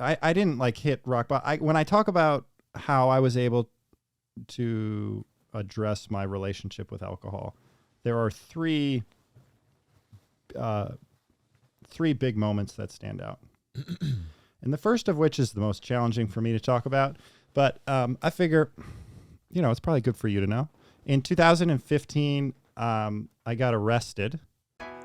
I didn't like hit rock bottom. When I talk about how I was able to address my relationship with alcohol, there are three big moments that stand out. And the first of which is the most challenging for me to talk about, but I figure, it's probably good for you to know. In 2015, I got arrested.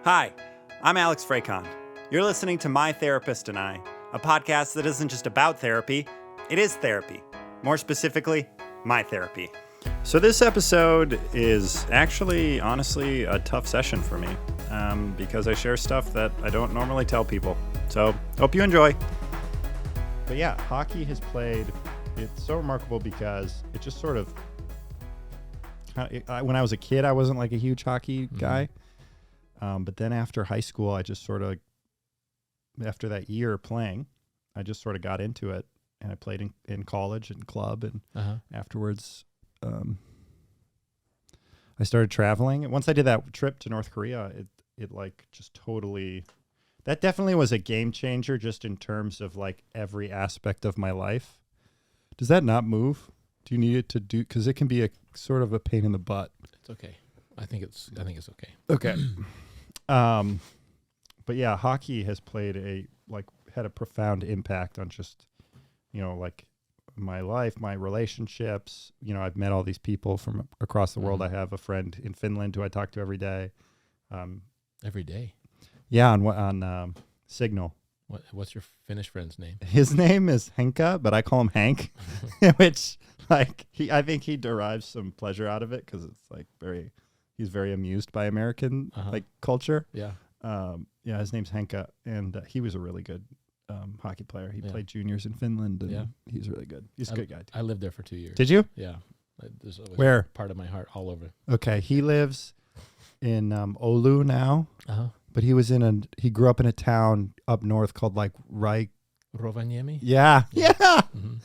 Hi, I'm Alex Fraycon. You're listening to My Therapist and I, a podcast that isn't just about therapy, it is therapy. More specifically, my therapy. So this episode is actually, honestly, a tough session for me because I share stuff that I don't normally tell people. So hope you enjoy. But yeah, hockey has played, it's so remarkable because it just sort of, when I was a kid, I wasn't like a huge hockey guy. But then after high school, I just sort of, after that year playing, I just sort of got into it. And I played in college and club. And afterwards, I started traveling. And once I did that trip to North Korea, it like just totally, that definitely was a game changer just in terms of like every aspect of my life. Does that not move? Do you need it to do? Because it can be a sort of a pain in the butt. It's okay. I think it's okay. Okay. But yeah, hockey has had a profound impact on just, like my life, my relationships. I've met all these people from across the world. I have a friend in Finland who I talk to every day. Every day? Yeah, on Signal. What's your Finnish friend's name? His name is Henka, but I call him Hank, which I think he derives some pleasure out of it because it's like he's very amused by American culture. Yeah. Yeah, his name's Henka, and he was a really good hockey player. He played juniors in Finland, and he's really good. He's a good guy, too. I lived there for 2 years. Did you? Yeah. There's always Where? Part of my heart all over. Okay, he lives in Oulu now, but he grew up in a town up north called like Rovaniemi? Yeah. Mm-hmm.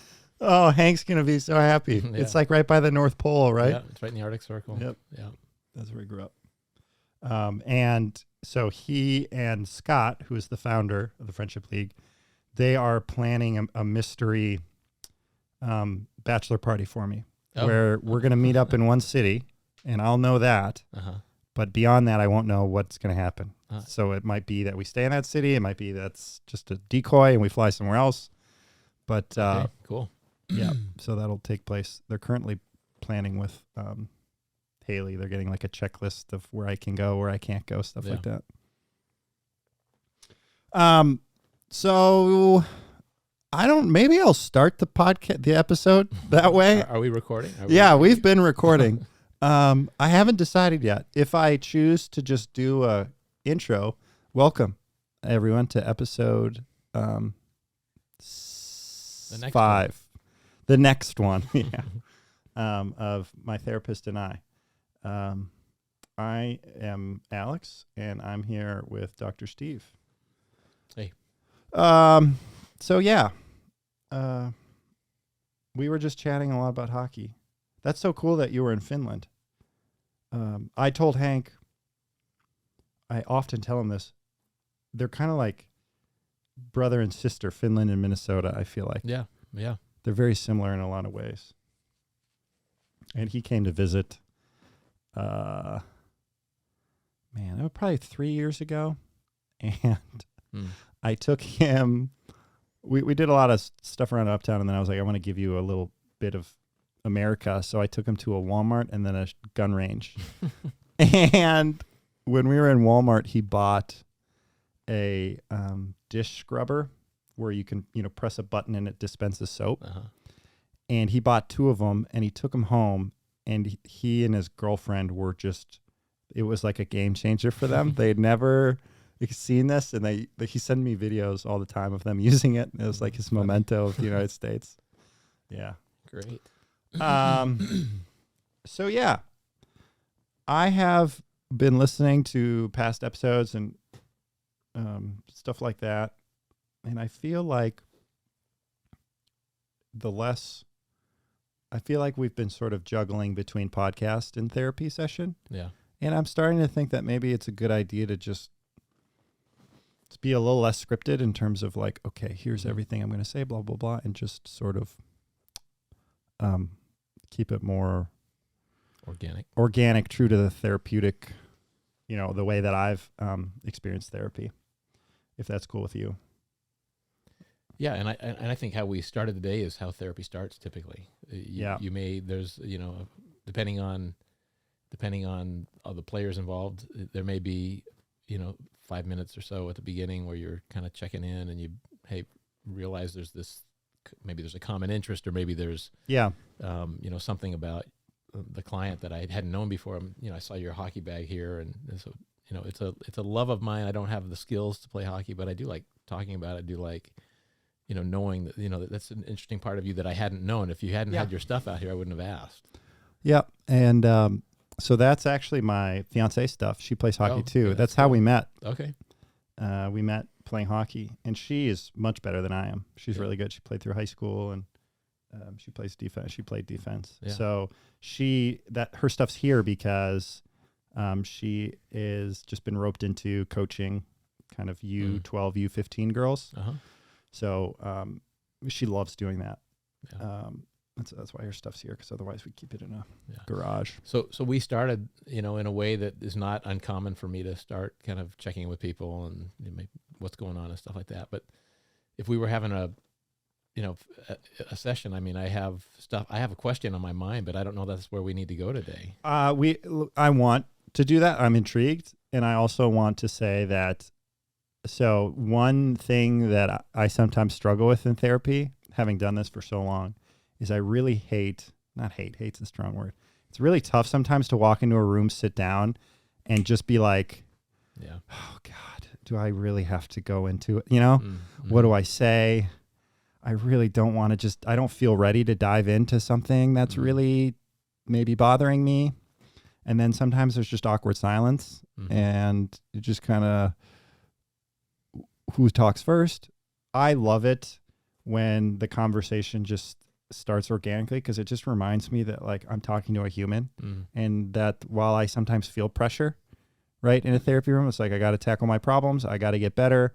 Oh, Hank's going to be so happy. Yeah. It's like right by the North Pole, right? Yeah, it's right in the Arctic Circle. Yep. Yeah. That's where he grew up. And so he and Scott, who is the founder of the Friendship League, they are planning a mystery bachelor party for me where we're going to meet up in one city, and I'll know that. But beyond that, I won't know what's going to happen. So it might be that we stay in that city. It might be that's just a decoy and we fly somewhere else. But okay, cool. Yeah, so that'll take place. They're currently planning with Haley. They're getting like a checklist of where I can go, where I can't go, stuff like that. So maybe I'll start the episode that way. Are we recording? We've been recording. I haven't decided yet. If I choose to just do a intro, welcome everyone to episode 5. The next one, of My Therapist and I. I am Alex, and I'm here with Dr. Steve. Hey. So yeah, we were just chatting a lot about hockey. That's so cool that you were in Finland. I told Hank, I often tell him this, they're kind of like brother and sister, Finland and Minnesota, I feel like. Yeah. They're very similar in a lot of ways. And he came to visit, it was probably 3 years ago. And I took him, we did a lot of stuff around Uptown, and then I was like, I want to give you a little bit of America. So I took him to a Walmart and then a gun range. And when we were in Walmart, he bought a dish scrubber where you can, press a button and it dispenses soap. And he bought 2 of them, and he took them home, and he and his girlfriend were just, it was like a game changer for them. They had never seen this, and he sent me videos all the time of them using it. It was like his memento of the United States. Yeah. Great. So yeah, I have been listening to past episodes and stuff like that, and I feel like we've been sort of juggling between podcast and therapy session. Yeah. And I'm starting to think that maybe it's a good idea to just to be a little less scripted in terms of like, okay, here's everything I'm going to say, blah, blah, blah, and just sort of keep it more organic, true to the therapeutic, the way that I've experienced therapy, if that's cool with you. Yeah, and I think how we started the day is how therapy starts typically. You may, there's, depending on all the players involved, there may be, 5 minutes or so at the beginning where you're kind of checking in and you realize maybe there's a common interest, or maybe there's something about the client that I hadn't known before. I saw your hockey bag here, and so it's a love of mine. I don't have the skills to play hockey, but I do like talking about it. I do like knowing that that's an interesting part of you that I hadn't known. If you hadn't had your stuff out here, I wouldn't have asked. Yeah, and so that's actually my fiance's stuff. She plays hockey too. Yeah, that's how we met. Okay. We met playing hockey, and she is much better than I am. She's really good. She played through high school, and she plays defense. She played defense. Yeah. So her stuff's here because she is just been roped into coaching kind of U12, U15 girls. Uh-huh. So she loves doing that. Yeah. That's why her stuff's here, because otherwise we keep it in a garage. So we started, in a way that is not uncommon for me to start kind of checking with people and what's going on and stuff like that. But if we were having a session, I have a question on my mind, but I don't know that's where we need to go today. I want to do that. I'm intrigued. And I also want to say that, so one thing that I sometimes struggle with in therapy, having done this for so long, is I really hate's a strong word. It's really tough sometimes to walk into a room, sit down, and just be like, oh God, do I really have to go into it? What do I say? I really don't want to I don't feel ready to dive into something that's really maybe bothering me. And then sometimes there's just awkward silence, and it just kind of, who talks first? I love it when the conversation just starts organically, because it just reminds me that like I'm talking to a human, and that while I sometimes feel pressure, right, in a therapy room, it's like I got to tackle my problems, I got to get better,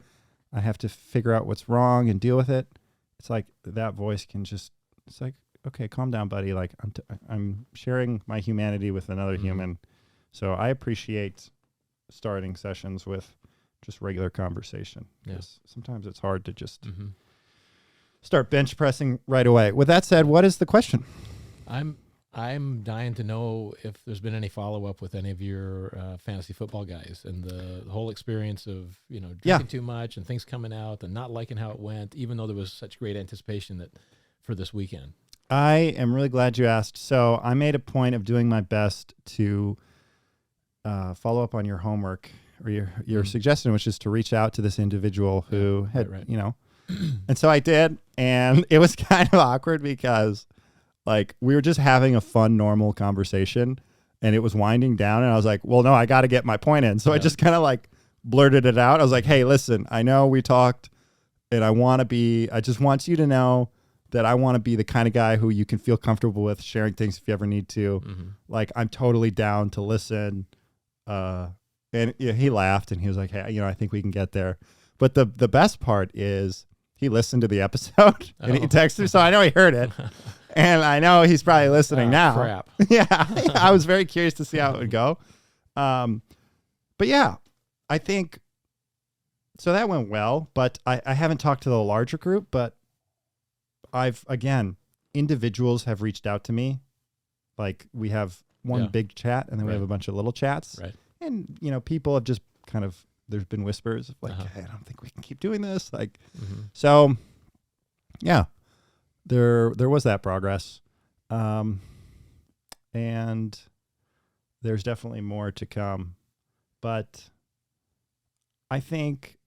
I have to figure out what's wrong and deal with it. It's like that voice can just, it's like, okay, calm down, buddy. Like I'm sharing my humanity with another human. So I appreciate starting sessions with just regular conversation, because sometimes it's hard to just start bench pressing right away. With that said, what is the question? I'm dying to know if there's been any follow-up with any of your fantasy football guys, and the whole experience of, drinking too much and things coming out and not liking how it went, even though there was such great anticipation for this weekend. I am really glad you asked. So I made a point of doing my best to follow up on your homework, or your suggestion, which is to reach out to this individual who had, and so I did, and it was kind of awkward because like we were just having a fun, normal conversation, and it was winding down, and I was like, well, no, I got to get my point in. So I just kind of like blurted it out. I was like, hey, listen, I know we talked, and I just want you to know that I want to be the kind of guy who you can feel comfortable with sharing things if you ever need to. Like, I'm totally down to listen. And he laughed, and he was like, hey, I think we can get there. But the best part is he listened to the episode and he texted me. So I know he heard it, and I know he's probably listening now. Crap. Yeah. I was very curious to see how it would go. But yeah, I think, so that went well, but I haven't talked to the larger group, but individuals have reached out to me. Like, we have one big chat, and then we have a bunch of little chats. Right. And, people have just kind of, there's been whispers of like, hey, I don't think we can keep doing this. Like, so yeah, there was that progress. And there's definitely more to come, but I think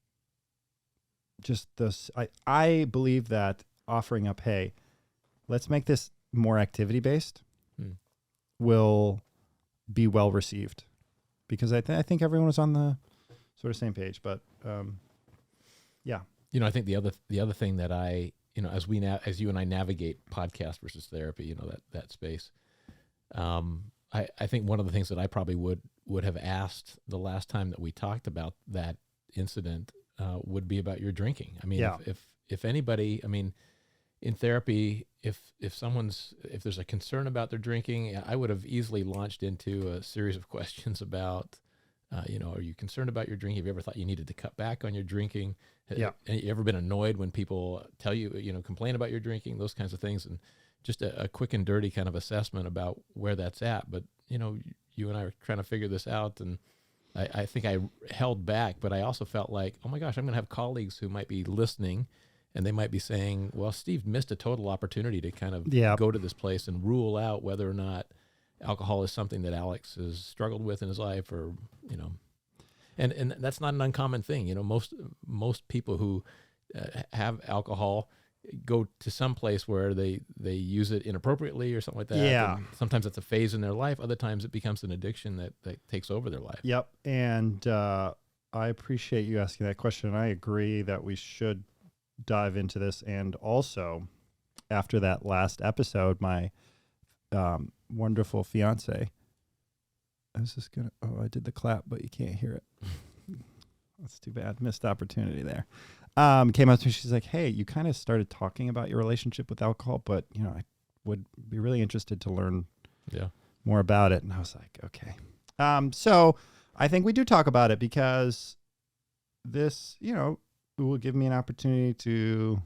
just this, I believe that offering up, hey, let's make this more activity based, will be well received, because I think everyone was on the sort of same page. But yeah, I think the other thing that I, as you and I navigate podcast versus therapy, that space, I think one of the things that I probably would have asked the last time that we talked about that incident would be about your drinking. I mean, Yeah. if anybody, I mean, in therapy, if there's a concern about their drinking, I would have easily launched into a series of questions about, are you concerned about your drinking? Have you ever thought you needed to cut back on your drinking? Yeah. Have you ever been annoyed when people tell you, complain about your drinking, those kinds of things? And just a quick and dirty kind of assessment about where that's at. But, you and I are trying to figure this out, and I think I held back, but I also felt like, oh my gosh, I'm going to have colleagues who might be listening, and they might be saying, well, Steve missed a total opportunity to kind of go to this place and rule out whether or not alcohol is something that Alex has struggled with in his life, or, and that's not an uncommon thing. Most people who have alcohol go to some place where they use it inappropriately or something like that. Yeah. And sometimes it's a phase in their life. Other times it becomes an addiction that takes over their life. Yep. And I appreciate you asking that question. And I agree that we should dive into this. And also, after that last episode, my wonderful fiance, I did the clap, but you can't hear it. That's too bad. Missed opportunity there. Came up to me. She's like, hey, you kind of started talking about your relationship with alcohol, but, I would be really interested to learn more about it. And I was like, okay. So I think we do talk about it because this, will give me an opportunity to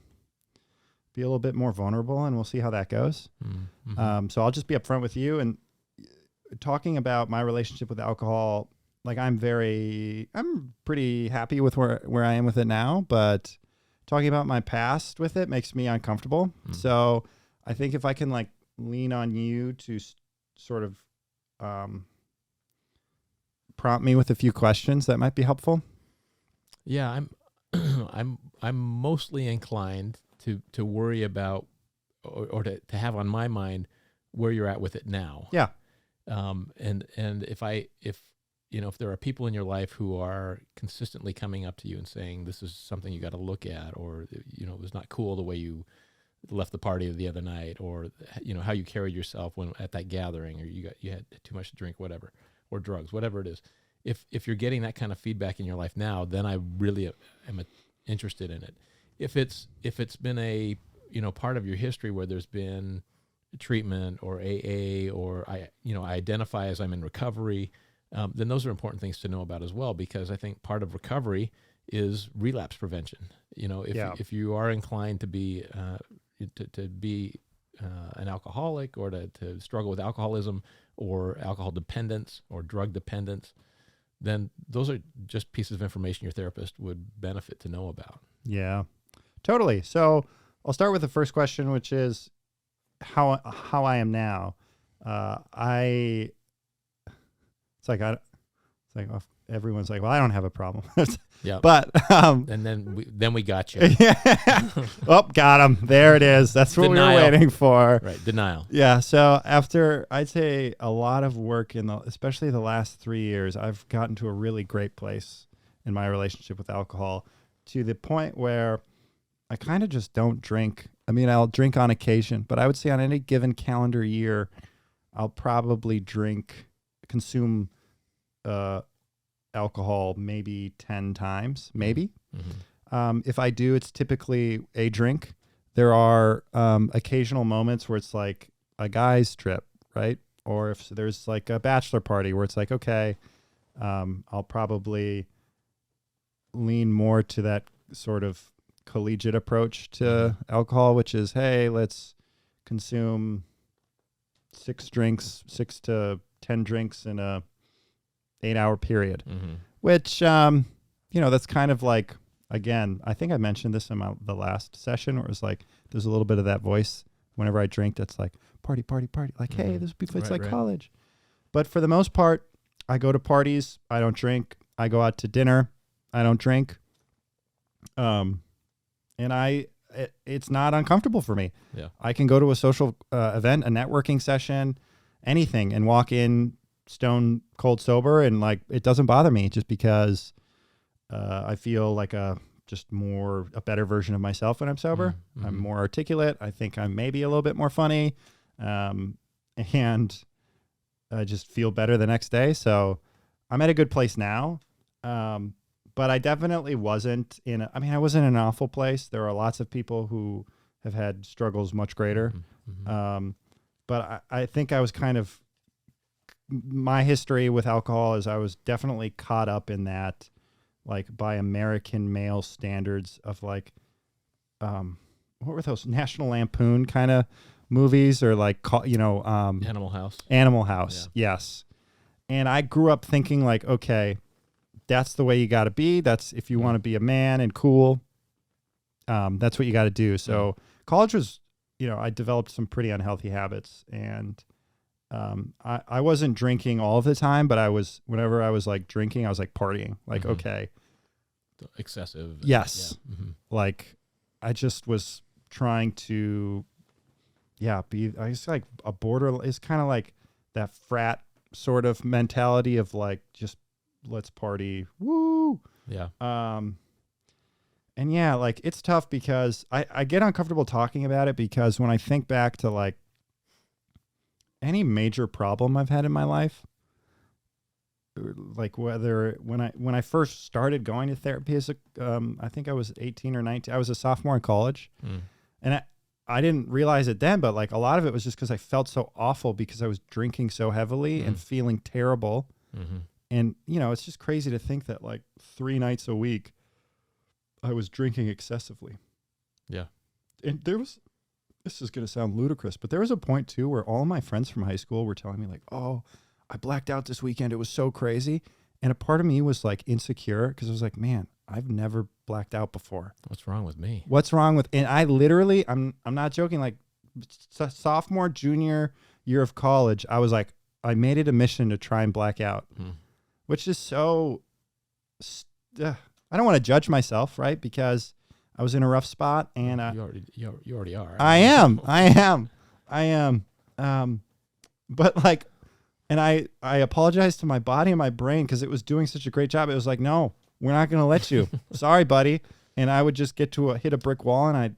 be a little bit more vulnerable, and we'll see how that goes. Mm-hmm. So I'll just be upfront with you, and talking about my relationship with alcohol. Like I'm pretty happy with where I am with it now, but talking about my past with it makes me uncomfortable. Mm. So I think if I can lean on you to sort of prompt me with a few questions, that might be helpful. Yeah, I'm mostly inclined to worry about or to have on my mind where you're at with it now. Yeah. And if there are people in your life who are consistently coming up to you and saying, this is something you got to look at, or, it was not cool the way you left the party the other night, or, how you carried yourself when at that gathering, or you had too much to drink, whatever, or drugs, whatever it is. If you're getting that kind of feedback in your life now, then I really am interested in it. If it's been a, part of your history where there's been treatment or AA, or I identify as I'm in recovery, then those are important things to know about as well, because I think part of recovery is relapse prevention. If you are inclined to be an alcoholic, or to struggle with alcoholism or alcohol dependence or drug dependence, then those are just pieces of information your therapist would benefit to know about. Yeah, totally. So I'll start with the first question, which is how I am now. Everyone's like, well, I don't have a problem. Yeah. But and then we got you. Yeah. Oh, got him. There it is. That's what Denial. we were waiting for. Right. Denial. Yeah. So after, I'd say, a lot of work especially the last 3 years, I've gotten to a really great place in my relationship with alcohol, to the point where I kind of just don't drink. I mean, I'll drink on occasion, but I would say on any given calendar year, I'll probably consume alcohol maybe 10 times, maybe. Mm-hmm. If I do, it's typically a drink. There are occasional moments where it's like a guy's trip, right? Or if there's like a bachelor party where it's like, okay, I'll probably lean more to that sort of collegiate approach to alcohol, which is, hey, let's consume 6 to 10 drinks in a 8-hour period, which, that's kind of like, again, I think I mentioned this in the last session, where it was like, there's a little bit of that voice whenever I drink that's like, party, party, party. Like, hey, it's like college. But for the most part, I go to parties, I don't drink. I go out to dinner, I don't drink. And it's not uncomfortable for me. Yeah. I can go to a social event, a networking session, anything, and walk in stone cold sober, and it doesn't bother me, just because I feel like a better version of myself when I'm sober. Mm-hmm. I'm more articulate. I think I'm maybe a little bit more funny, and I just feel better the next day. So I'm at a good place now. but I definitely wasn't I wasn't in an awful place. There are lots of people who have had struggles much greater. But I think I was my history with alcohol is I was definitely caught up in that, like by American male standards of like, what were those National Lampoon kind of movies or like, Animal House. Animal House. Yeah. Yes. And I grew up thinking like, okay, that's the way you got to be. That's if you want to be a man and cool. That's what you got to do. So college was, I developed some pretty unhealthy habits, and I wasn't drinking all the time, but whenever I was like drinking, I was like partying, like, okay. Excessive. Yes. Yeah. Like I just was trying to, I was like a border. It's kind of like that frat sort of mentality of like, just let's party. Woo. Yeah. And yeah, like it's tough because I get uncomfortable talking about it because when I think back to like any major problem I've had in my life, like whether when I first started going to therapy as I think I was 18 or 19, I was a sophomore in college, and I didn't realize it then, but like a lot of it was just because I felt so awful because I was drinking so heavily and feeling terrible, and it's just crazy to think that like 3 nights a week I was drinking excessively. Yeah. And this is going to sound ludicrous, but there was a point too where all of my friends from high school were telling me like, oh, I blacked out this weekend. It was so crazy. And a part of me was like insecure because I was like, man, I've never blacked out before. What's wrong with me? And I literally, I'm not joking, like sophomore, junior year of college, I was like, I made it a mission to try and black out, which is so, I don't want to judge myself, right? Because I was in a rough spot, and you already are. I am. But like, and I apologized to my body and my brain because it was doing such a great job. It was like, no, we're not going to let you. Sorry, buddy. And I would just get to hit a brick wall, and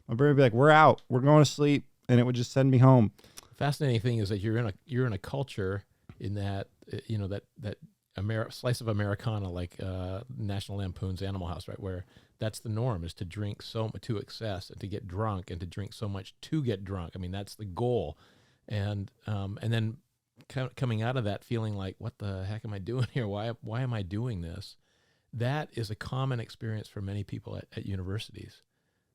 my brain would be like, we're out. We're going to sleep, and it would just send me home. Fascinating thing is that you're in a culture in that that slice of Americana, like National Lampoon's Animal House, right, where that's the norm, is to drink to excess and to get drunk and to drink so much to get drunk. I mean, that's the goal, and then coming out of that feeling like, what the heck am I doing here? Why am I doing this? That is a common experience for many people at universities,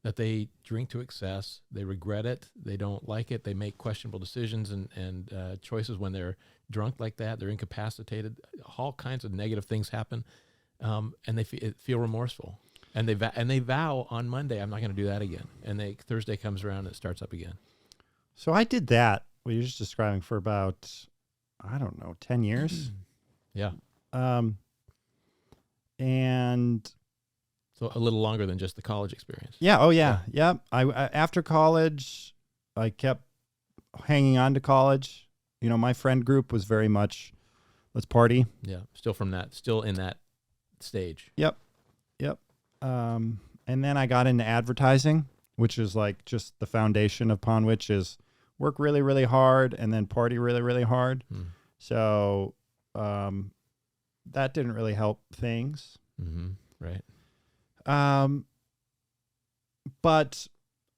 that they drink to excess, they regret it, they don't like it, they make questionable decisions and choices when they're drunk like that, they're incapacitated, all kinds of negative things happen, and they feel remorseful, and they vow on Monday, I'm not going to do that again, and Thursday comes around and it starts up again. So I did that, what you're just describing, for about, I don't know, 10 years. Yeah. And so a little longer than just the college experience. Yeah. Oh yeah. Yeah. I after college, I kept hanging on to college. My friend group was very much, let's party. Yeah. Still in that stage. Yep. And then I got into advertising, which is like just the foundation upon which is work really, really hard and then party really, really hard. So, that didn't really help things. Right. But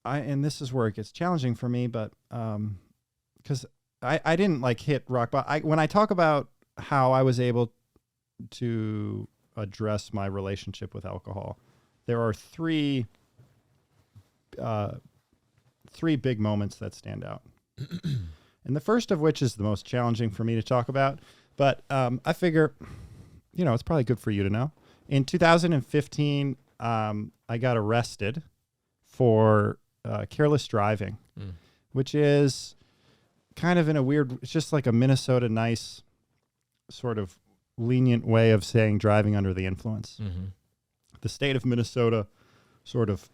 and this is where it gets challenging for me, but, cause I didn't like hit rock bottom. When I talk about how I was able to address my relationship with alcohol, there are three big moments that stand out. And the first of which is the most challenging for me to talk about, but, I figure, it's probably good for you to know. In 2015, I got arrested for careless driving, which is kind of in a weird, it's just like a Minnesota nice sort of lenient way of saying driving under the influence. The state of Minnesota sort of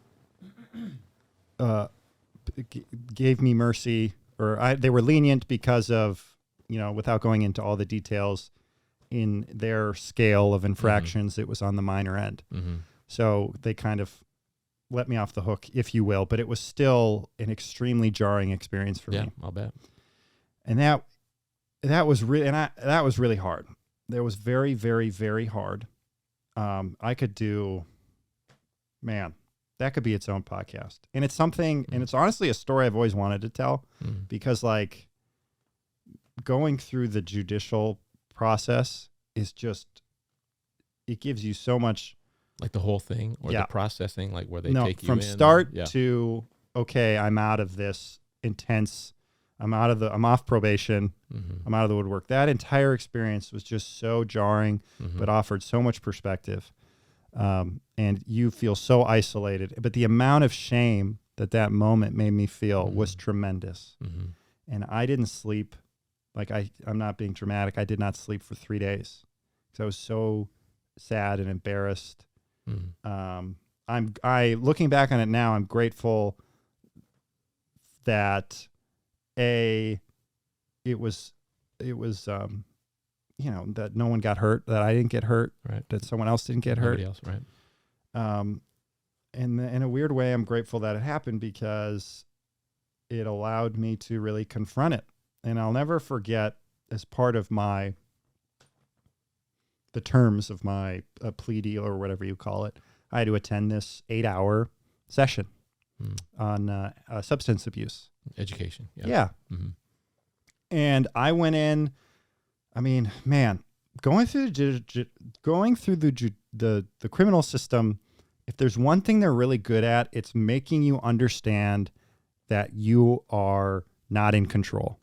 gave me mercy, or they were lenient because of, without going into all the details, in their scale of infractions, it was on the minor end. So they kind of let me off the hook, if you will, but it was still an extremely jarring experience for me. Yeah, I'll bet. And that was really hard. That was very, very, very hard. I could do, man, that could be its own podcast. And it's something, and it's honestly a story I've always wanted to tell, because like going through the judicial process is just, it gives you so much. Like the whole thing, or the processing, like where they take you from in, start to, okay, I'm out of this intense, I'm off probation, I'm out of the woodwork. That entire experience was just so jarring, but offered so much perspective. And you feel so isolated, but the amount of shame that moment made me feel was tremendous. And I didn't sleep. Like I'm not being dramatic. I did not sleep for 3 days because I was so sad and embarrassed. Looking back on it now, I'm grateful that it was that no one got hurt, that I didn't get hurt, right, that someone else didn't get hurt. Nobody else, right. And in a weird way, I'm grateful that it happened because it allowed me to really confront it. And I'll never forget, as part of the terms of my plea deal, or whatever you call it, I had to attend this 8-hour session on substance abuse. Education. Yeah. And I went in, I mean, man, going through the criminal system, if there's one thing they're really good at, it's making you understand that you are not in control,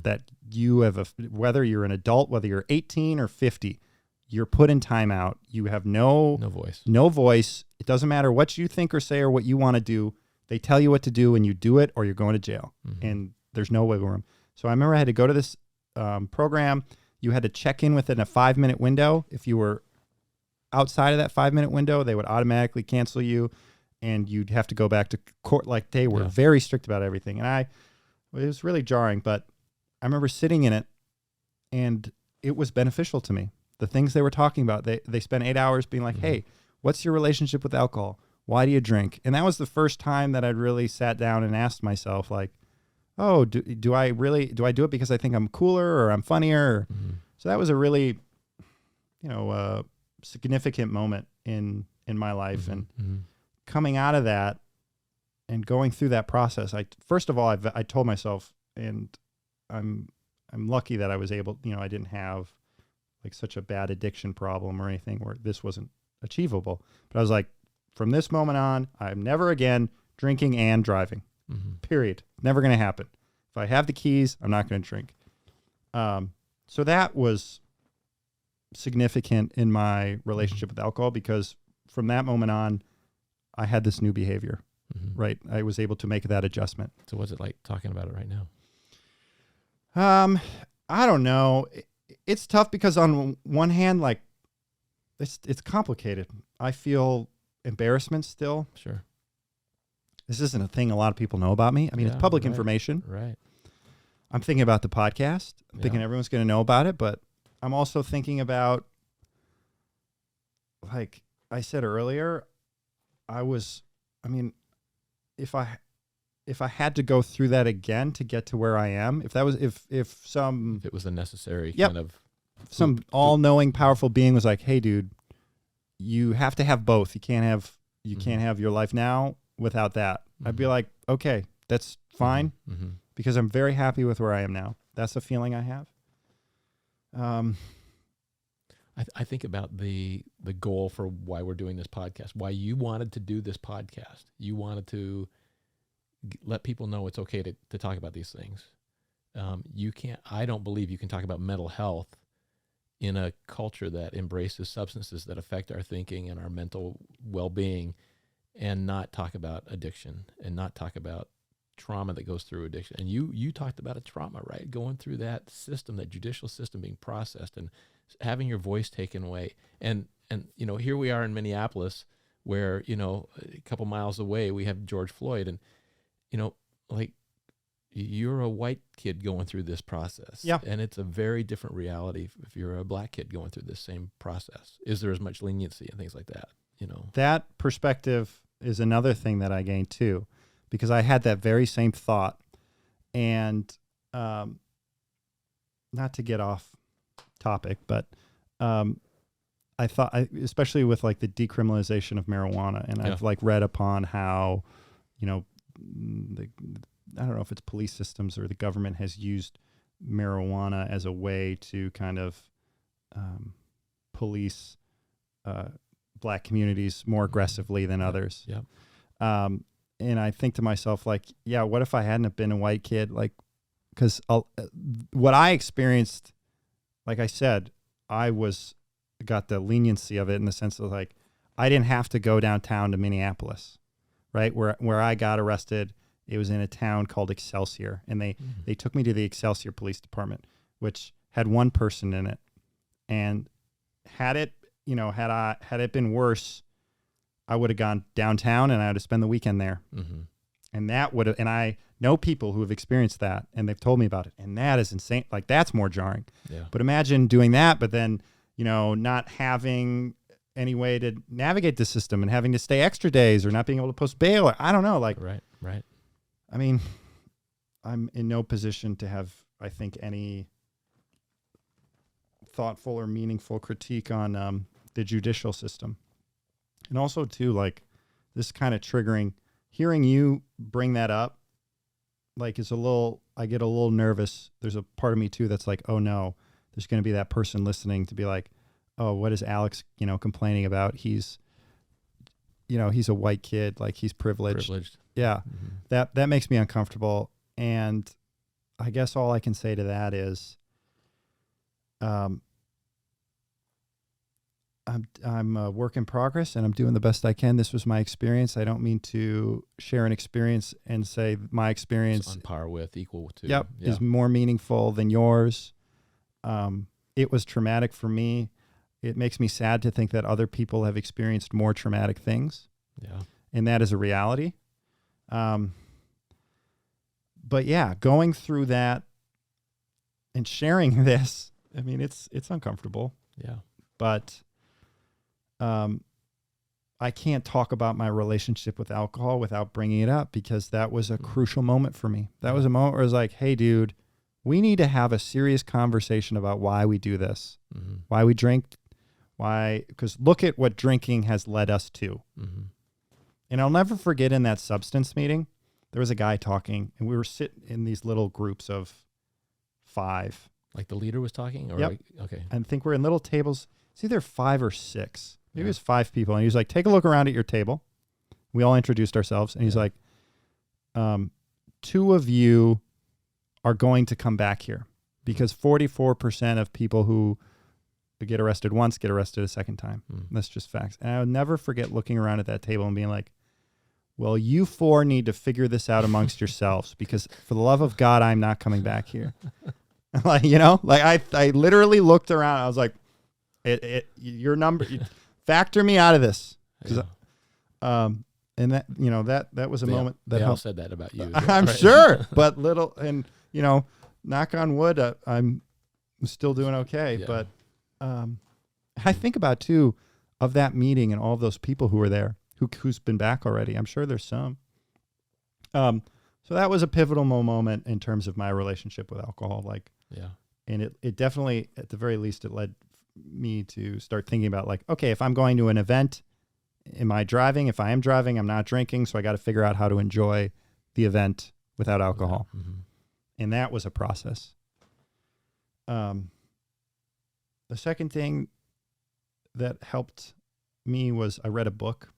that you have whether you're an adult, whether you're 18 or 50, you're put in timeout. You have no voice. It doesn't matter what you think or say or what you want to do. They tell you what to do and you do it, or you're going to jail, and there's no wiggle room. So I remember I had to go to this program. You had to check in within a 5-minute window. If you were outside of that 5-minute window, they would automatically cancel you, and you'd have to go back to court. Like, they were very strict about everything. And it was really jarring, but I remember sitting in it, and it was beneficial to me. The things they were talking about, they spent 8 hours being like, hey, what's your relationship with alcohol? Why do you drink? And that was the first time that I'd really sat down and asked myself, like, oh, do I do it because I think I'm cooler or I'm funnier? So that was a really, significant moment in my life. And coming out of that and going through that process, first of all, I told myself, and I'm lucky that I was able, I didn't have like such a bad addiction problem or anything where this wasn't achievable. But I was like, from this moment on, I'm never again drinking and driving. Period. Never going to happen. If I have the keys, I'm not going to drink. So that was significant in my relationship with alcohol, because from that moment on, I had this new behavior, right? I was able to make that adjustment. So what's it like talking about it right now? I don't know. It's tough because on one hand, like, it's complicated. I feel embarrassment still. Sure. This isn't a thing a lot of people know about me. I mean, it's public information. Right. I'm thinking about the podcast. I'm thinking everyone's going to know about it, but I'm also thinking about, like I said earlier, if I had to go through that again to get to where I am, if it was a necessary kind of some all-knowing, powerful being was like, hey, dude, you have to have both. You can't have your life now without that. I'd be like, okay, that's fine, because I'm very happy with where I am now. That's the feeling I have. I think about the goal for why we're doing this podcast, why you wanted to do this podcast. You wanted to let people know it's okay to talk about these things. I don't believe you can talk about mental health in a culture that embraces substances that affect our thinking and our mental well-being, and not talk about addiction and not talk about trauma that goes through addiction. And you talked about a trauma, right? Going through that system, that judicial system being processed and having your voice taken away. And here we are in Minneapolis, where, a couple miles away, we have George Floyd, and, like, you're a white kid going through this process. Yeah. And it's a very different reality if you're a black kid going through this same process. Is there as much leniency and things like that? That perspective is another thing that I gained too, because I had that very same thought. And not to get off topic, but I thought, especially with like the decriminalization of marijuana, and I've like read upon how, I don't know if it's police systems or the government has used marijuana as a way to kind of police Black communities more aggressively than others. Yeah. And I think to myself, like, yeah, what if I hadn't have been a white kid? Like, because what I experienced, like I said, I got the leniency of it in the sense of like, I didn't have to go downtown to Minneapolis, right? Where I got arrested, it was in a town called Excelsior, and they took me to the Excelsior Police Department, which had one person in it. And had it been worse, I would have gone downtown and I would have spent the weekend there. Mm-hmm. And I know people who have experienced that, and they've told me about it, and that is insane. Like, that's more jarring. Yeah. But imagine doing that, but then, not having any way to navigate the system and having to stay extra days or not being able to post bail. Or, I don't know. Like, right. I mean, I'm in no position to have, I think, any thoughtful or meaningful critique on the judicial system. And also, too, like, this kind of triggering, hearing you bring that up, like, I get a little nervous. There's a part of me, too, that's like, oh, no, there's going to be that person listening to be like, oh, what is Alex, complaining about? He's a white kid, like, he's privileged. Yeah, mm-hmm. That makes me uncomfortable. And I guess all I can say to that is, I'm a work in progress, and I'm doing the best I can. This was my experience. I don't mean to share an experience and say my experience on par with, equal to. Yep, is more meaningful than yours. It was traumatic for me. It makes me sad to think that other people have experienced more traumatic things. Yeah, and that is a reality. But yeah, going through that and sharing this, I mean, it's uncomfortable. Yeah, but I can't talk about my relationship with alcohol without bringing it up, because that was a crucial moment for me. That was a moment where I was like, hey, dude, we need to have a serious conversation about why we do this, why we drink, because look at what drinking has led us to. Mm-hmm. And I'll never forget, in that substance meeting, there was a guy talking, and we were sitting in these little groups of 5. Like the leader was talking? Or yep. Like, okay. I think we're in little tables. It's either 5 or 6. Maybe it was 5 people. And he was like, take a look around at your table. We all introduced ourselves. And he's like, 2 of you are going to come back here, because 44% of people who get arrested once get arrested a second time. That's just facts. And I would never forget looking around at that table and being like, well, you 4 need to figure this out amongst yourselves, because for the love of God, I'm not coming back here. Like, I literally looked around. I was like, your number, factor me out of this. Yeah. And that was a moment that they all helped. said that about you. I'm right? sure, but knock on wood, I'm still doing okay. Yeah. But I think about, too, of that meeting and all of those people who were there, who's been back already. I'm sure there's some. So that was a pivotal moment in terms of my relationship with alcohol. Like, yeah. And it definitely, at the very least, it led me to start thinking about, like, okay, if I'm going to an event, am I driving? If I am driving, I'm not drinking. So I got to figure out how to enjoy the event without alcohol. Yeah. Mm-hmm. And that was a process. The second thing that helped me was I read a book.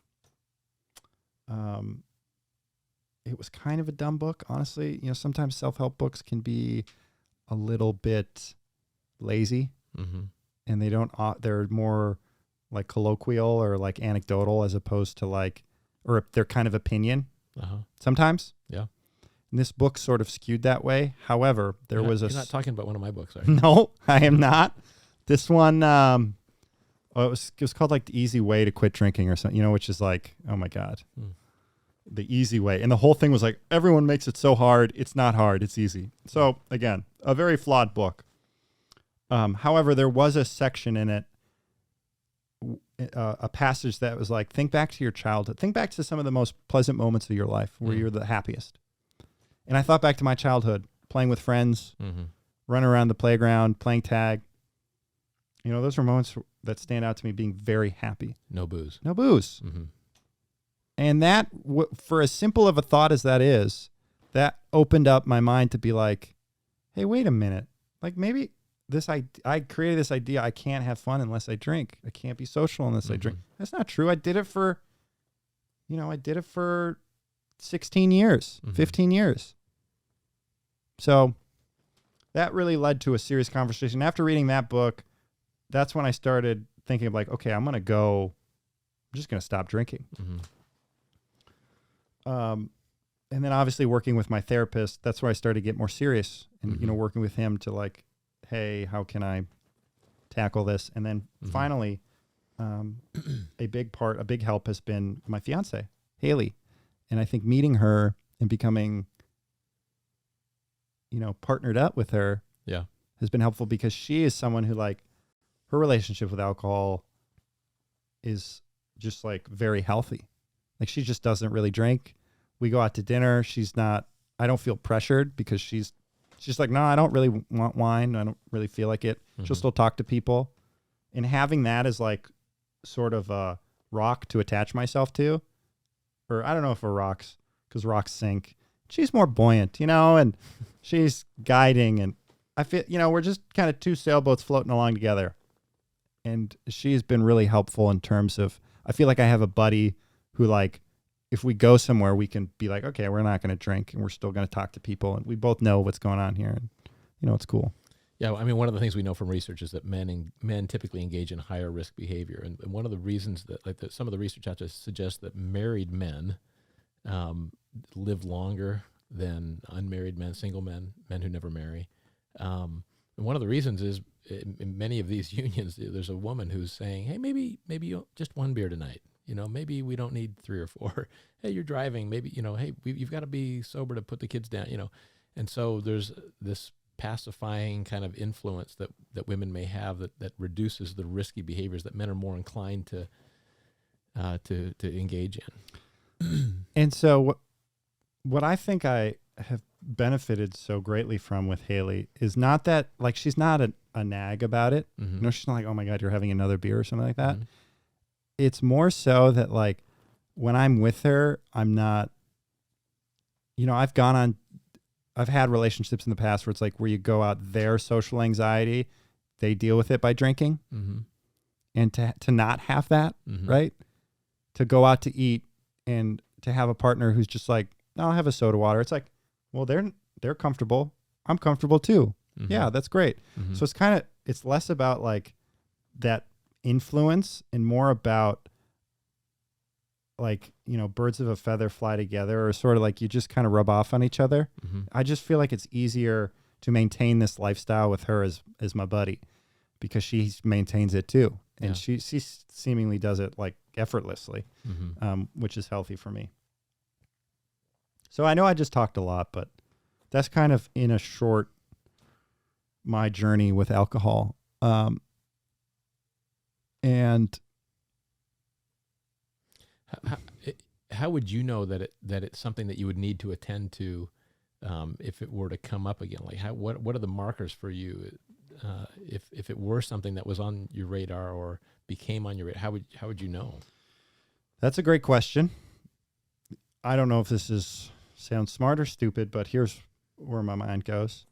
It was kind of a dumb book, honestly. Sometimes self-help books can be a little bit lazy, and they're more like colloquial or like anecdotal, as opposed to like, or they're kind of opinion sometimes. Yeah. And this book sort of skewed that way. However, you're not talking about one of my books, are you? No, I am not. This one, it was called like The Easy Way to Quit Drinking or something, which is like, oh my God, the easy way. And the whole thing was like, everyone makes it so hard. It's not hard. It's easy. So again, a very flawed book. However, there was a section in it, a passage that was like, think back to your childhood. Think back to some of the most pleasant moments of your life where you're the happiest. And I thought back to my childhood, playing with friends, running around the playground, playing tag. Those were moments that stand out to me being very happy. No booze. No booze. Mm-hmm. And that, for as simple of a thought as that is, that opened up my mind to be like, hey, wait a minute. Like maybe I created this idea. I can't have fun unless I drink. I can't be social unless I drink. That's not true. I did it for 16 years, 15 years. So that really led to a serious conversation. After reading that book, that's when I started thinking of like, okay, I'm just going to stop drinking. And then obviously working with my therapist, that's where I started to get more serious and, working with him to like, hey, how can I tackle this? And then finally, a big help has been my fiance, Haley. And I think meeting her and becoming, partnered up with her has been helpful because she is someone who like her relationship with alcohol is just like very healthy. Like she just doesn't really drink. We go out to dinner. I don't feel pressured because she's like, no, I don't really want wine. I don't really feel like it. She'll still talk to people. And having that as like sort of a rock to attach myself to, or I don't know if a rocks, because rocks sink. She's more buoyant, and she's guiding. And I feel, we're just kind of two sailboats floating along together. And she's been really helpful in terms of, I feel like I have a buddy who like, if we go somewhere, we can be like, okay, we're not going to drink and we're still going to talk to people. And we both know what's going on here. And, it's cool. Yeah. I mean, one of the things we know from research is that men typically engage in higher risk behavior. And one of the reasons that some of the research out there suggests that married men live longer than unmarried men, single men who never marry. And one of the reasons is in many of these unions, there's a woman who's saying, hey, maybe just one beer tonight. Maybe we don't need 3 or 4. Hey, you're driving. Maybe, hey, you've got to be sober to put the kids down, And so there's this pacifying kind of influence that women may have that reduces the risky behaviors that men are more inclined to engage in. And so what I think I have benefited so greatly from with Haley is not that, like, she's not a nag about it. She's not like, oh my God, you're having another beer or something like that. It's more so that like when I'm with her, I'm not, I've had relationships in the past where it's like where you go out, their social anxiety, they deal with it by drinking. And to not have that, right? To go out to eat and to have a partner who's just like, no, I'll have a soda water. It's like, well, they're comfortable. I'm comfortable too. Yeah, that's great. So it's less about like that influence and more about like, birds of a feather fly together, or sort of like you just kind of rub off on each other. I just feel like it's easier to maintain this lifestyle with her as my buddy because she maintains it too. And she seemingly does it like effortlessly, which is healthy for me. So I know I just talked a lot, but that's kind of in a short, my journey with alcohol. And how would you know that it's something that you would need to attend to if it were to come up again? Like what are the markers for you if it were something that was on your radar or became on your radar? How would you know? That's a great question. I don't know if this sounds smart or stupid, but here's where my mind goes.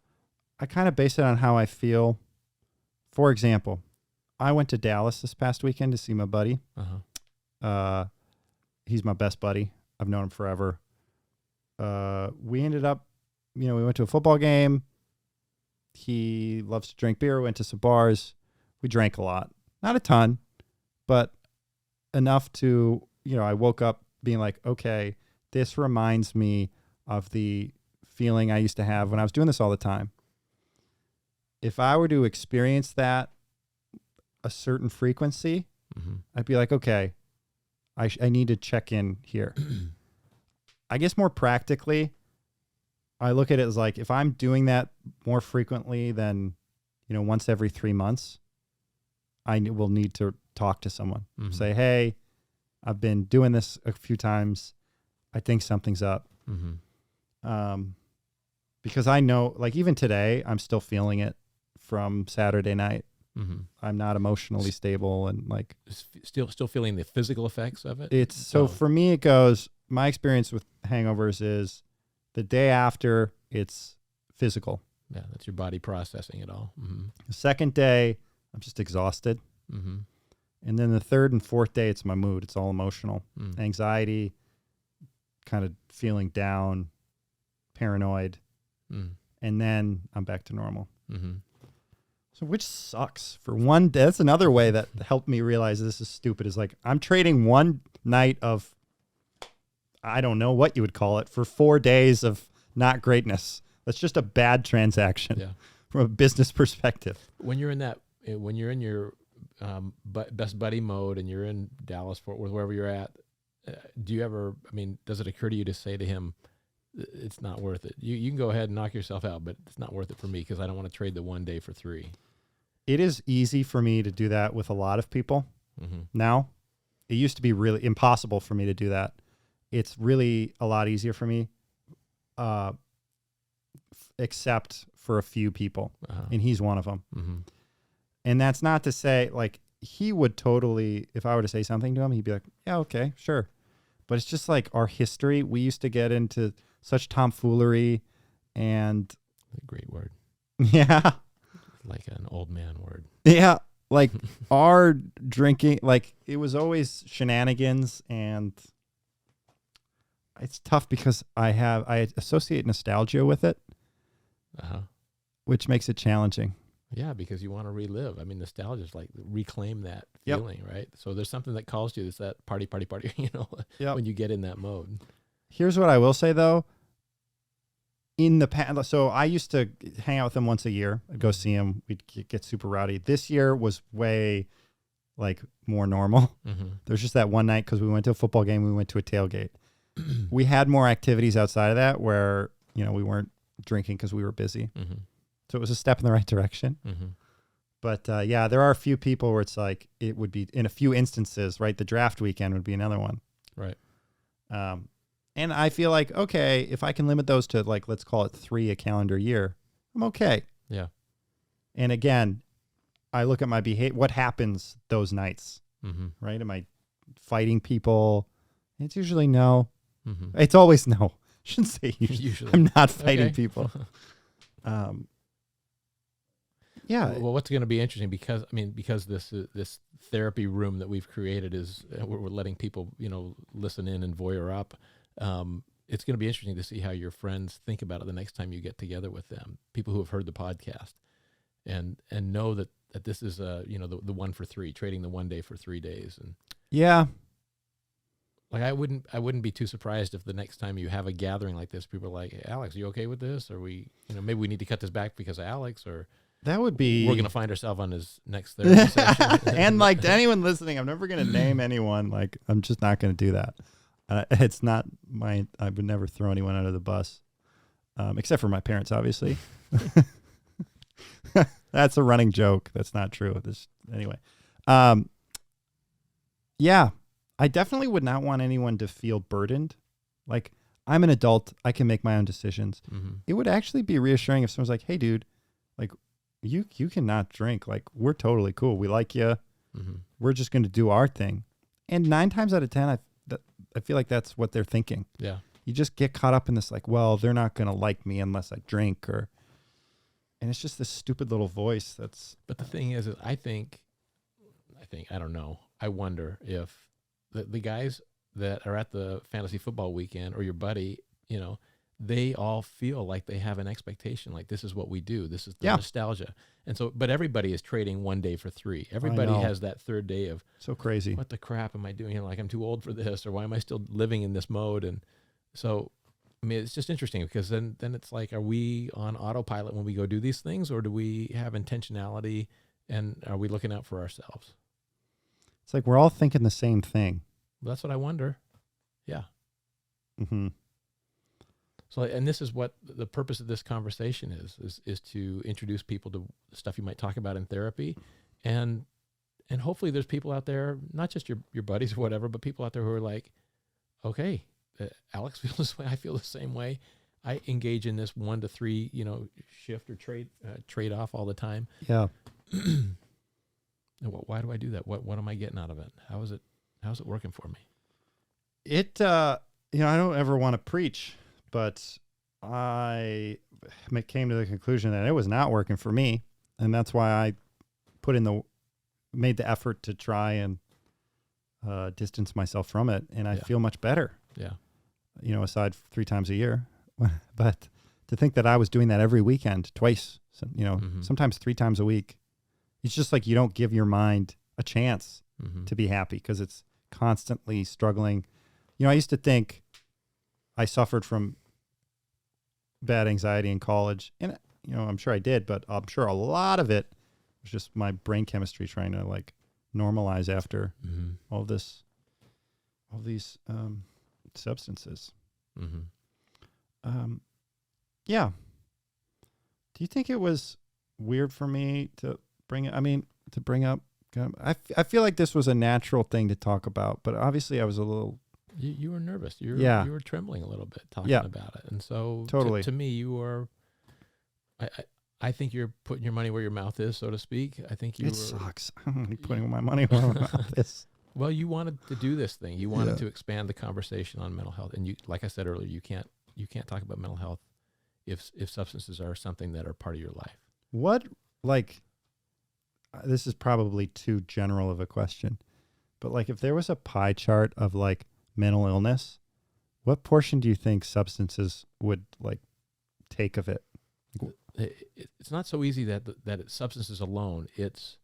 I kind of base it on how I feel. For example, I went to Dallas this past weekend to see my buddy. He's my best buddy. I've known him forever. We ended up, we went to a football game. He loves to drink beer. We went to some bars. We drank a lot. Not a ton, but enough to, I woke up being like, okay, this reminds me of the feeling I used to have when I was doing this all the time. If I were to experience that a certain frequency, I'd be like, okay, I need to check in here. I guess more practically, I look at it as like, if I'm doing that more frequently than, once every 3 months, I will need to talk to someone. Say, hey, I've been doing this a few times. I think something's up. Because I know, like even today, I'm still feeling it from Saturday night. I'm not emotionally stable, and like still feeling the physical effects of it. It's so for me, it goes. My experience with hangovers is the day after it's physical. Yeah, that's your body processing it all. The second day, I'm just exhausted. And then the third and fourth day, it's my mood. It's all emotional. Anxiety, kind of feeling down, paranoid. And then I'm back to normal. So which sucks. For one day, that's another way that helped me realize this is stupid, is like I'm trading one night of, I don't know what you would call it, for 4 days of not greatness. That's just a bad transaction from a business perspective. When you're in your best buddy mode and you're in Dallas, Fort Worth, wherever you're at, does it occur to you to say to him, it's not worth it? You can go ahead and knock yourself out, but it's not worth it for me because I don't want to trade the 1 day for 3. It is easy for me to do that with a lot of people now. It used to be really impossible for me to do that. It's really a lot easier for me, except for a few people, and he's one of them. And that's not to say, like, he would totally, if I were to say something to him, he'd be like, yeah, okay, sure. But it's just like our history. We used to get into such tomfoolery and... A great word. Yeah. Like an old man word. Yeah. Like our drinking, like it was always shenanigans, and it's tough because I associate nostalgia with it, which makes it challenging. Yeah, because you want to relive. I mean, nostalgia is like reclaim that feeling, right? So there's something that calls to you. It's that party, when you get in that mode. Here's what I will say, though. In the past, so I used to hang out with him once a year. I'd go see him. We'd get super rowdy. This year was way, like, more normal. There's just that one night because we went to a football game. We went to a tailgate. We had more activities outside of that where, we weren't drinking because we were busy. So it was a step in the right direction. But there are a few people where it's like, it would be in a few instances, right? The draft weekend would be another one. Right. And I feel like, okay, if I can limit those to, like, let's call it 3 a calendar year, I'm okay. Yeah. And again, I look at my behavior, what happens those nights, right? Am I fighting people? It's usually no. It's always no. I shouldn't say usually. I'm not fighting people. Yeah. Well, what's going to be interesting because this therapy room that we've created is we're letting people listen in and voyeur up. It's going to be interesting to see how your friends think about it the next time you get together with them. People who have heard the podcast and know that this is the 1 for 3, trading the 1 day for 3 days. And like I wouldn't be too surprised if the next time you have a gathering like this, people are like, hey, Alex, are you okay with this? Or maybe we need to cut this back because of Alex, or that would be, we're going to find ourselves on his next therapy session. And like to anyone listening, I'm never going to name anyone. Like, I'm just not going to do that. It's not I would never throw anyone under the bus, except for my parents, obviously. That's a running joke. That's not true. Anyway. Yeah, I definitely would not want anyone to feel burdened. Like, I'm an adult. I can make my own decisions. It would actually be reassuring if someone's like, hey, dude, like, you cannot drink. Like, we're totally cool. We like you. We're just going to do our thing. And 9 times out of 10, I feel like that's what they're thinking. Yeah. You just get caught up in this, like, well, they're not going to like me unless I drink, and it's just this stupid little voice But the thing is I think, I don't know. I wonder if the guys that are at the fantasy football weekend or your buddy, they all feel like they have an expectation, like this is what we do. This is the nostalgia. And so, but everybody is trading 1 day for 3. Everybody has that third day of so crazy. What the crap am I doing? Like, I'm too old for this, or why am I still living in this mode? And so, it's just interesting because then it's like, are we on autopilot when we go do these things, or do we have intentionality, and are we looking out for ourselves? It's like we're all thinking the same thing. Well, that's what I wonder. Yeah. So, and this is what the purpose of this conversation is to introduce people to stuff you might talk about in therapy. And hopefully there's people out there, not just your buddies or whatever, but people out there who are like, okay, Alex feels this way. I feel the same way. I engage in this 1 to 3, shift or trade off all the time. Yeah. Why do I do that? What am I getting out of it? How's it working for me? It, I don't ever want to preach, but I came to the conclusion that it was not working for me. And that's why I made the effort to try and distance myself from it. And I feel much better. Yeah. Aside 3 times a year. But to think that I was doing that every weekend, twice, sometimes 3 times a week, it's just like you don't give your mind a chance to be happy because it's constantly struggling. I used to think I suffered from bad anxiety in college, and I'm sure I did, but I'm sure a lot of it was just my brain chemistry trying to like normalize after all these substances. Yeah. Do you think it was weird for me to bring up? I feel like this was a natural thing to talk about, but obviously I was a little. You were nervous. You were trembling a little bit talking about it, and so totally to me, you were. I think you're putting your money where your mouth is, so to speak. I think you. It sucks. I'm putting my money where my mouth is. Well, you wanted to do this thing. You wanted to expand the conversation on mental health, and you, like I said earlier, you can't talk about mental health if substances are something that are part of your life. What, like, this is probably too general of a question, but like if there was a pie chart of like mental illness, what portion do you think substances would like take of it? It's not so easy that it's substances alone. It's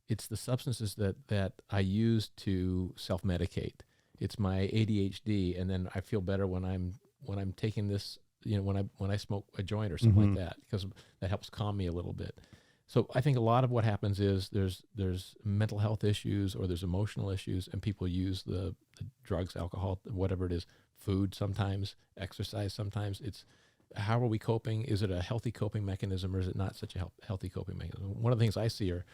the substances that I use to self-medicate. It's my ADHD, and then I feel better when I'm taking this, when I smoke a joint or something like that, because that helps calm me a little bit. So I think a lot of what happens is there's mental health issues or there's emotional issues, and people use the drugs, alcohol, whatever it is, food sometimes, exercise sometimes. It's how are we coping? Is it a healthy coping mechanism, or is it not such a healthy coping mechanism? One of the things I see are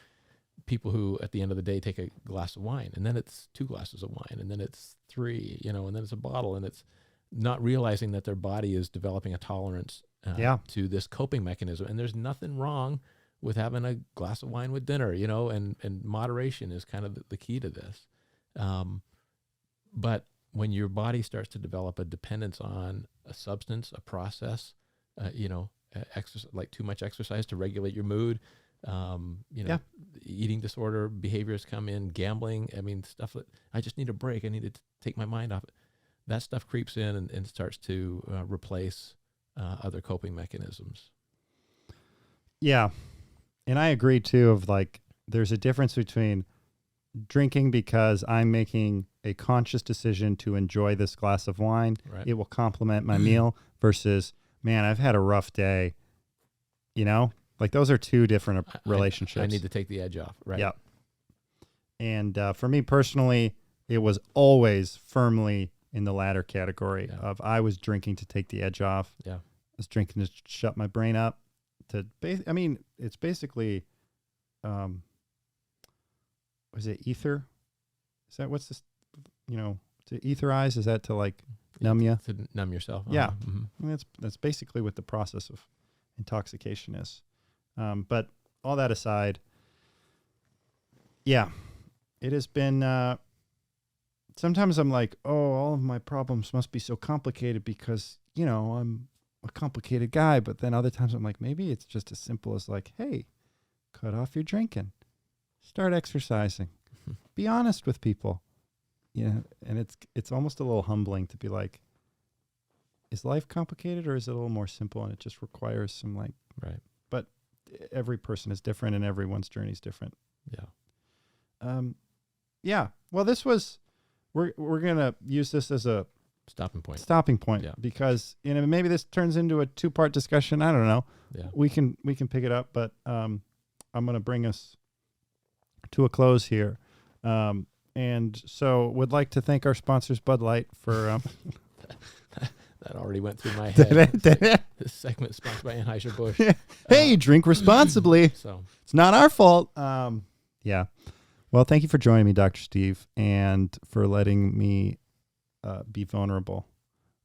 people who at the end of the day take a glass of wine, and then it's 2 glasses of wine, and then it's 3, and then it's a bottle, and it's not realizing that their body is developing a tolerance to this coping mechanism. And there's nothing wrong with having a glass of wine with dinner, and moderation is kind of the key to this. But when your body starts to develop a dependence on a substance, a process, exercise, like too much exercise to regulate your mood, eating disorder behaviors come in, gambling. I mean, stuff that I just need a break. I need to take my mind off it. That stuff creeps in and starts to replace other coping mechanisms. Yeah. And I agree too of like, there's a difference between drinking because I'm making a conscious decision to enjoy this glass of wine. Right. It will complement my meal versus, man, I've had a rough day, like those are 2 different relationships. I need to take the edge off. Right. Yeah. And for me personally, it was always firmly in the latter category of I was drinking to take the edge off. Yeah. I was drinking to shut my brain up. It's basically, was it ether? Is that what's this, to etherize? Is that to like numb you? To numb yourself. Yeah. I mean, that's basically what the process of intoxication is. But all that aside, it has been, sometimes I'm like, oh, all of my problems must be so complicated because, I'm a complicated guy. But then other times I'm like, maybe it's just as simple as like, hey, cut off your drinking, start exercising, be honest with people. Yeah. And it's almost a little humbling to be like, is life complicated or is it a little more simple? And it just requires some like, right. But every person is different and everyone's journey is different. Yeah. Well, this was, we're going to use this as a stopping point. Yeah. Because, maybe this turns into a 2-part discussion. I don't know. Yeah. We can pick it up, but, I'm going to bring us to a close here. And so would like to thank our sponsors, Bud Light, for, that already went through my head. Did it? This segment is sponsored by Anheuser-Busch. Hey, drink responsibly. So it's not our fault. Yeah. Well, thank you for joining me, Dr. Steve, and for letting me be vulnerable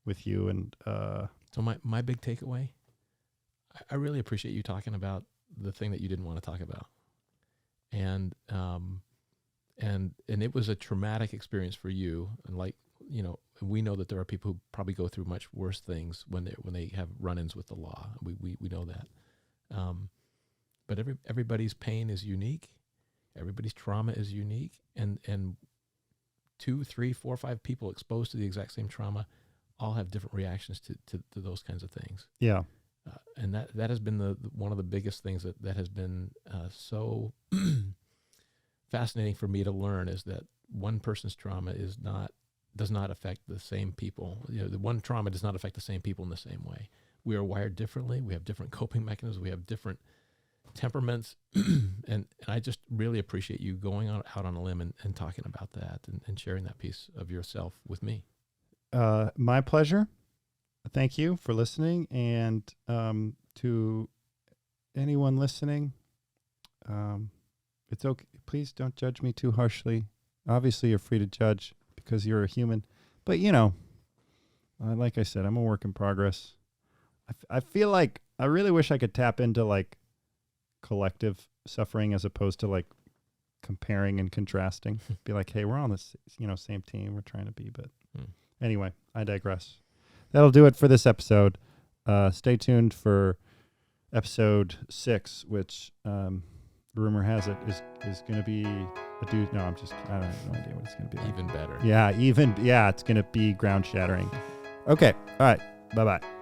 with you. And so my big takeaway, I really appreciate you talking about the thing that you didn't want to talk about. and it was a traumatic experience for you. And like, we know that there are people who probably go through much worse things when they have run-ins with the law. We know that. But everybody's pain is unique. Everybody's trauma is unique, and 2, 3, 4, 5 people exposed to the exact same trauma all have different reactions to those kinds of things. Yeah. And that has been one of the biggest things that has been so fascinating for me to learn, is that one person's trauma does not affect the same people. The one trauma does not affect the same people in the same way. We are wired differently. We have different coping mechanisms. We have different temperaments. and I just really appreciate you going out on a limb and talking about that and sharing that piece of yourself with me. My pleasure. Thank you for listening. And to anyone listening, it's okay. Please don't judge me too harshly. Obviously, you're free to judge because you're a human. But, like I said, I'm a work in progress. I feel like I really wish I could tap into like collective suffering as opposed to like comparing and contrasting. Be like, hey, we're on this, same team. We're trying to be, but anyway, I digress. That'll do it for this episode. Stay tuned for episode 6, which rumor has it is going to be a dude. No, I have no idea what it's going to be. Even better. Yeah, it's going to be ground shattering. Okay. All right. Bye-bye.